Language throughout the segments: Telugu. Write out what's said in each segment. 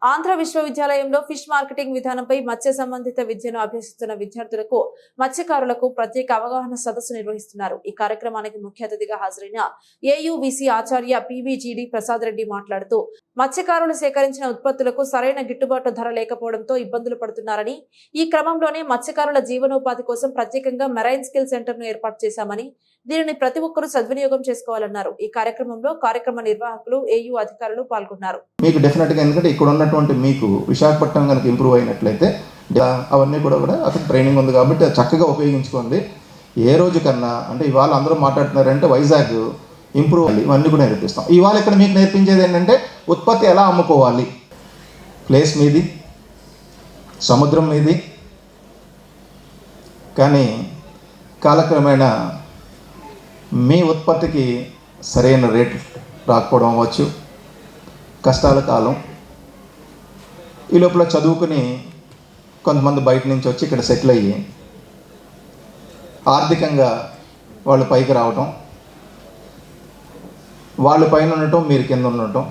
ఆంధ్ర విశ్వవిద్యాలయంలో ఫిష్ మార్కెటింగ్ విధానంపై మత్స్య సంబంధిత విద్యను అభ్యసిస్తున్న విద్యార్థులకు మత్స్యకారులకు ప్రత్యేక అవగాహన సదస్సు నిర్వహిస్తున్నారు. ఈ కార్యక్రమానికి ముఖ్య అతిథిగా హాజరైన ఏయువిసి ఆచార్య పివిజిడి ప్రసాద్ రెడ్డి మాట్లాడుతూ మత్స్యకారులు సేకరించిన ఉత్పత్తులకు సరైన గిట్టుబాటు ధర లేకపోవడంతో ఇబ్బందులు పడుతున్నారని, ఈ క్రమంలోనే మత్స్యకారుల జీవనోపాధి కోసం ప్రత్యేకంగా మెరైన్ స్కిల్ సెంటర్ ను ఏర్పాటు చేశామని, దీనిని ప్రతి ఒక్కరూ సద్వినియోగం చేసుకోవాలన్నారు. ఈ కార్యక్రమంలో కార్యక్రమ నిర్వాహకులు, ఏయు అధికారులు పాల్గొన్నారు. మీకు డెఫినెట్గా ఎందుకంటే ఇక్కడ ఉన్నటువంటి మీకు విశాఖపట్నం కనుక ఇంప్రూవ్ అయినట్లయితే అవన్నీ కూడా అక్కడ ట్రైనింగ్ ఉంది కాబట్టి అది చక్కగా ఉపయోగించుకోండి. ఏ రోజు కన్నా అంటే ఇవాళ అందరూ మాట్లాడుతున్నారంటే వైజాగ్ ఇంప్రూవ్ అవ్వాలి, ఇవన్నీ కూడా నేర్పిస్తాం. ఇవాళ ఇక్కడ మీకు నేర్పించేది ఏంటంటే ఉత్పత్తి ఎలా అమ్ముకోవాలి, ప్లేస్ మీది, సముద్రం మీది. కానీ కాలక్రమేణా మీ ఉత్పత్తికి సరైన రేటు రాకపోవడం అవ్వచ్చు, కష్టాల కాలం. ఈ లోపల చదువుకుని కొంతమంది బయట నుంచి వచ్చి ఇక్కడ సెటిల్ అయ్యి ఆర్థికంగా వాళ్ళు పైకి రావటం, వాళ్ళు పైన ఉండటం, మీరు కింద ఉండటం.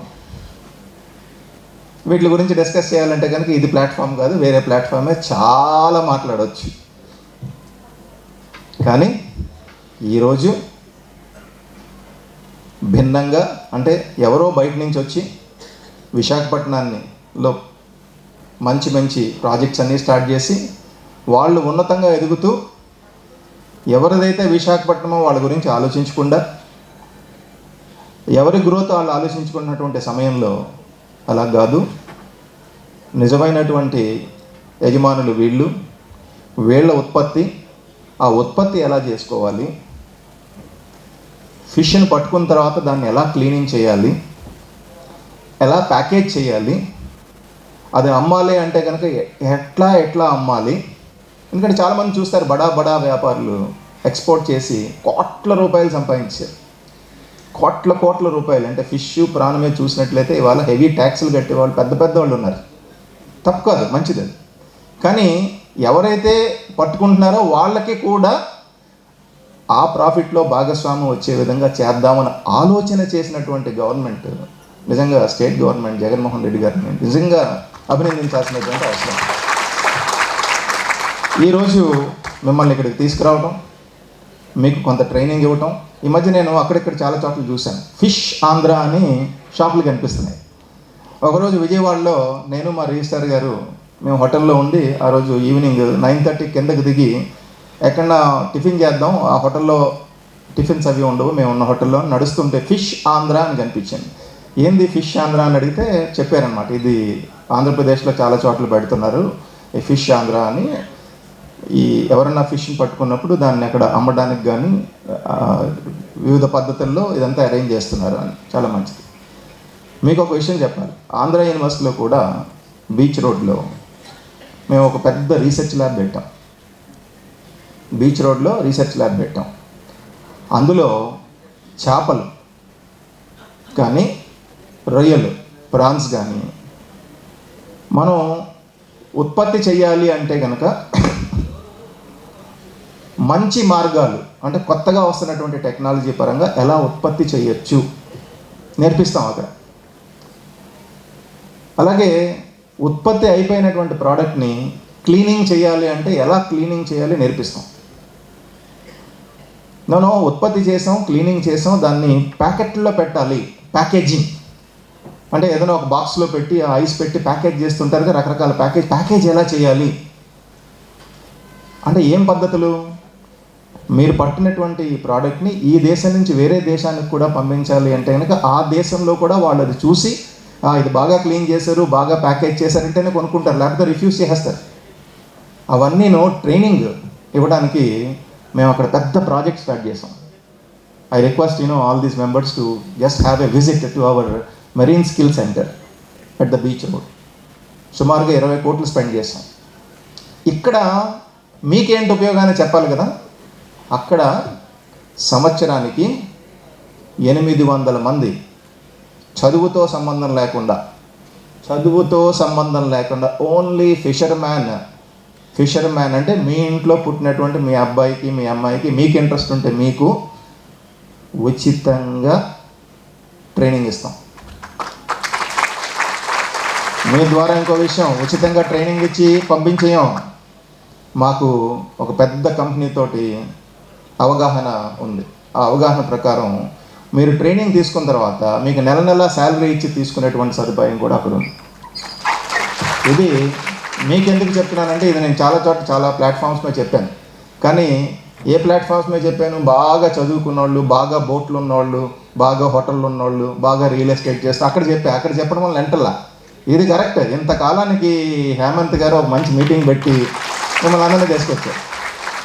వీటి గురించి డిస్కస్ చేయాలంటే కనుక ఇది ప్లాట్ఫామ్ కాదు, వేరే ప్లాట్ఫామే చాలా మాట్లాడవచ్చు. కానీ ఈరోజు భిన్నంగా అంటే ఎవరో బయట నుంచి వచ్చి విశాఖపట్నాన్నిలో మంచి మంచి ప్రాజెక్ట్స్ అన్నీ స్టార్ట్ చేసి వాళ్ళు ఉన్నతంగా ఎదుగుతూ ఎవరిదైతే విశాఖపట్నమో వాళ్ళ గురించి ఆలోచించకుండా ఎవరి గ్రోత్ వాళ్ళు ఆలోచించుకున్నటువంటి సమయంలో అలా కాదు, నిజమైనటువంటి యజమానులు వీళ్ళు, వీళ్ళ ఉత్పత్తి, ఆ ఉత్పత్తి ఎలా చేసుకోవాలి, ఫిష్ని పట్టుకున్న తర్వాత దాన్ని ఎలా క్లీనింగ్ చేయాలి, ఎలా ప్యాకేజ్ చేయాలి, అది అమ్మాలి అంటే కనుక ఎట్లా అమ్మాలి. ఎందుకంటే చాలామంది చూస్తారు బడా వ్యాపారులు ఎక్స్పోర్ట్ చేసి కోట్ల రూపాయలు సంపాదించారు. కోట్ల రూపాయలు అంటే ఫిష్ ప్రాణమే చూసినట్లయితే ఇవాళ హెవీ ట్యాక్సులు కట్టేవాళ్ళు పెద్ద వాళ్ళు ఉన్నారు. తప్పు కాదు, మంచిది. కానీ ఎవరైతే పట్టుకుంటున్నారో వాళ్ళకి కూడా ఆ ప్రాఫిట్లో భాగస్వామ్యం వచ్చే విధంగా చేద్దామని ఆలోచన చేసినటువంటి గవర్నమెంట్, నిజంగా స్టేట్ గవర్నమెంట్ జగన్మోహన్ రెడ్డి గారిని నిజంగా అభినందించాల్సినటువంటి అవసరం. ఈరోజు మిమ్మల్ని ఇక్కడికి తీసుకురావటం, మీకు కొంత ట్రైనింగ్ ఇవ్వటం. ఈ మధ్య నేను అక్కడిక్కడ చాలా చోట్ల చూశాను, ఫిష్ ఆంధ్ర అని షాపులు కనిపిస్తున్నాయి. ఒకరోజు విజయవాడలో నేను మా రిజిస్టర్ గారు మేము హోటల్లో ఉండి ఆ రోజు ఈవినింగ్ 9:30 కిందకి దిగి ఎక్కడన్నా టిఫిన్ చేద్దాం, ఆ హోటల్లో టిఫిన్స్ అవి ఉండవు, మేము ఉన్న హోటల్లో నడుస్తుంటే ఫిష్ ఆంధ్ర అని కనిపించింది. ఏంది ఫిష్ ఆంధ్ర అని అడిగితే చెప్పారనమాట, ఇది ఆంధ్రప్రదేశ్లో చాలా చోట్ల పెడుతున్నారు ఈ ఫిష్ ఆంధ్ర అని. ఈ ఎవరన్నా ఫిష్ని పట్టుకున్నప్పుడు దాన్ని అక్కడ అమ్మడానికి కానీ వివిధ పద్ధతుల్లో ఇదంతా అరేంజ్ చేస్తున్నారు అని. చాలా మంచిది. మీకు ఒక విషయం చెప్పాలి, ఆంధ్ర యూనివర్సిటీలో కూడా బీచ్ రోడ్లో మేము ఒక పెద్ద రీసెర్చ్ ల్యాబ్ పెట్టాం. బీచ్ రోడ్లో రీసెర్చ్ ల్యాబ్ పెట్టాం. అందులో చేపలు కానీ, రొయ్యలు, ప్రాన్స్ కానీ మనం ఉత్పత్తి చేయాలి అంటే కనుక మంచి మార్గాలు అంటే కొత్తగా వస్తున్నటువంటి టెక్నాలజీ పరంగా ఎలా ఉత్పత్తి చేయొచ్చు నేర్పిస్తాం అక్కడ. అలాగే ఉత్పత్తి అయిపోయినటువంటి ప్రోడక్ట్ని క్లీనింగ్ చేయాలి అంటే ఎలా క్లీనింగ్ చేయాలి నేర్పిస్తాం. మనం ఉత్పత్తి చేసాం, క్లీనింగ్ చేసాం, దాన్ని ప్యాకెట్లో పెట్టాలి, ప్యాకేజింగ్ అంటే ఏదైనా ఒక బాక్స్లో పెట్టి ఐస్ పెట్టి ప్యాకేజ్ చేస్తుంటారు కదా, రకరకాల ప్యాకేజ్ ఎలా చేయాలి అంటే ఏం పద్ధతులు. మీరు పట్టినటువంటి ఈ ప్రోడక్ట్ని ఈ దేశం నుంచి వేరే దేశానికి కూడా పంపించాలి అంటే కనుక ఆ దేశంలో కూడా వాళ్ళు అది చూసి ఇది బాగా క్లీన్ చేశారు, బాగా ప్యాకేజ్ చేశారంటేనే కొనుక్కుంటారు, లేకపోతే రిఫ్యూజ్ చేసేస్తారు. అవన్నీ ట్రైనింగ్ ఇవ్వడానికి మేము అక్కడ పెద్ద ప్రాజెక్ట్ స్టార్ట్ చేసాం. I request all these members to just have a visit to our marine skill centre at the beach road. సుమారుగా 20 కోట్లు స్పెండ్ చేసాం. ఇక్కడ మీకేంటి ఉపయోగాన్ని చెప్పాలి కదా. అక్కడ సంవత్సరానికి 800 మంది చదువుతో సంబంధం లేకుండా ఓన్లీ ఫిషర్ మ్యాన్ అంటే మీ ఇంట్లో పుట్టినటువంటి మీ అబ్బాయికి మీ అమ్మాయికి మీకు ఇంట్రెస్ట్ ఉంటే మీకు ఉచితంగా ట్రైనింగ్ ఇస్తాం. మీ ద్వారా ఇంకో విషయం, ఉచితంగా ట్రైనింగ్ ఇచ్చి పంపించేయం. మాకు ఒక పెద్ద కంపెనీతోటి అవగాహన ఉంది. ఆ అవగాహన ప్రకారం మీరు ట్రైనింగ్ తీసుకున్న తర్వాత మీకు నెల నెల శాలరీ ఇచ్చి తీసుకునేటువంటి సదుపాయం కూడా అక్కడ ఉంది. ఇది మీకెందుకు చెప్తున్నానంటే, ఇది నేను చాలా చోట్ల చాలా ప్లాట్ఫామ్స్ మీద చెప్పాను. కానీ ఏ ప్లాట్ఫామ్స్ మీద చెప్పాను, బాగా చదువుకున్న వాళ్ళు, బాగా బోట్లు ఉన్నవాళ్ళు, బాగా హోటళ్ళు ఉన్నవాళ్ళు, బాగా రియల్ ఎస్టేట్ చేస్తే అక్కడ చెప్పడం వల్ల ఎంటల్లా. ఇది కరెక్ట్. ఇంతకాలానికి హేమంత్ గారు ఒక మంచి మీటింగ్ పెట్టి మిమ్మల్ని అందరినీ తీసుకొచ్చారు.